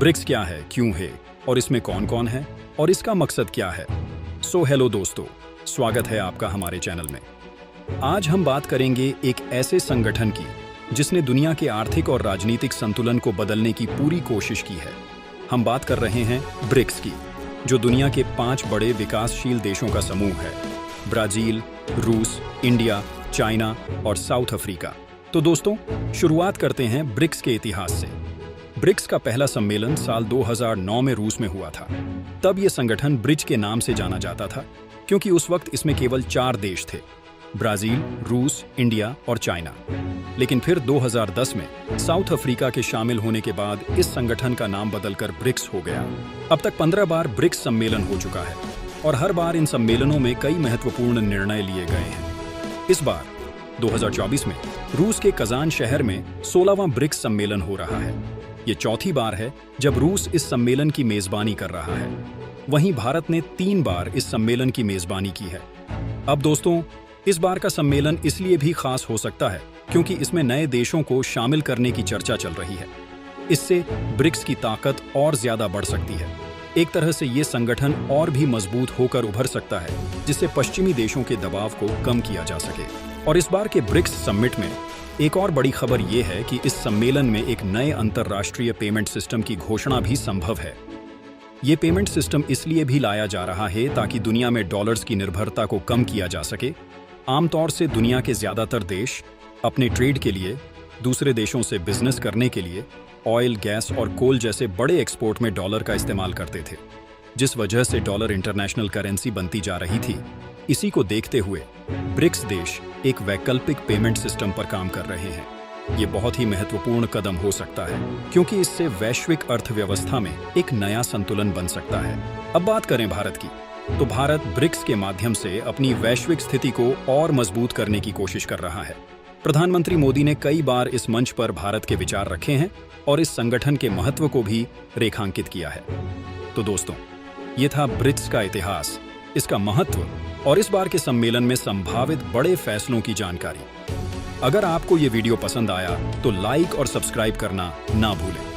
BRICS क्या है, क्यों है और इसमें कौन कौन है और इसका मकसद क्या है। हेलो दोस्तों, स्वागत है आपका हमारे चैनल में। आज हम बात करेंगे एक ऐसे संगठन की जिसने दुनिया के आर्थिक और राजनीतिक संतुलन को बदलने की पूरी कोशिश की है। हम बात कर रहे हैं ब्रिक्स की, जो दुनिया के 5 बड़े विकासशील देशों का समूह है: ब्राजील, रूस, इंडिया, चाइना और साउथ अफ्रीका। तो दोस्तों, शुरुआत करते हैं ब्रिक्स के इतिहास से। ब्रिक्स का पहला सम्मेलन साल 2009 में रूस में हुआ था। तब यह संगठन ब्रिक्स के नाम से जाना जाता था क्योंकि उस वक्त इसमें केवल 4 देश थे: ब्राजील, रूस, इंडिया और चाइना। लेकिन फिर 2010 में साउथ अफ्रीका के शामिल होने के बाद इस संगठन का नाम बदलकर ब्रिक्स हो गया। अब तक 15 बार ब्रिक्स सम्मेलन हो चुका है और हर बार इन सम्मेलनों में कई महत्वपूर्ण निर्णय लिए गए हैं। इस बार 2024 में रूस के कजान शहर में 16वां ब्रिक्स सम्मेलन हो रहा है। ये चौथी बार है जब रूस इस सम्मेलन की मेजबानी कर रहा है। वहीं भारत ने 3 बार इस सम्मेलन की मेजबानी की है। अब दोस्तों, इस बार का सम्मेलन इसलिए भी खास हो सकता है क्योंकि इसमें नए देशों को शामिल करने की चर्चा चल रही है। इससे ब्रिक्स की ताकत और ज्यादा बढ़ सकती है। एक तरह से ये संगठन और भी मजबूत होकर उभर सकता है, जिससे पश्चिमी देशों के दबाव को कम किया जा सके। और इस बार के ब्रिक्स समिट में एक और बड़ी खबर ये है कि इस सम्मेलन में एक नए अंतर्राष्ट्रीय पेमेंट सिस्टम की घोषणा भी संभव है। ये पेमेंट सिस्टम इसलिए भी लाया जा रहा है ताकि दुनिया में डॉलर्स की निर्भरता को कम किया जा सके। आमतौर से दुनिया के ज्यादातर देश अपने ट्रेड के लिए दूसरे देशों से बिजनेस करने के लिए ऑयल, गैस और कोल जैसे बड़े एक्सपोर्ट में डॉलर का इस्तेमाल करते थे, जिस वजह से डॉलर इंटरनेशनल करेंसी बनती जा रही थी। इसी को देखते हुए ब्रिक्स देश एक वैकल्पिक पेमेंट सिस्टम पर काम कर रहे हैं। ये बहुत ही महत्वपूर्ण कदम हो सकता है क्योंकि इससे वैश्विक अर्थव्यवस्था में एक नया संतुलन बन सकता है। अब बात करें भारत की, तो भारत ब्रिक्स के माध्यम से अपनी वैश्विक स्थिति को और मजबूत करने की कोशिश कर रहा है। प्रधानमंत्री मोदी ने कई बार इस मंच पर भारत के विचार रखे हैं और इस संगठन के महत्व को भी रेखांकित किया है। तो दोस्तों, ये था ब्रिक्स का इतिहास, इसका महत्व और इस बार के सम्मेलन में संभावित बड़े फैसलों की जानकारी। अगर आपको ये वीडियो पसंद आया तो लाइक और सब्सक्राइब करना ना भूलें।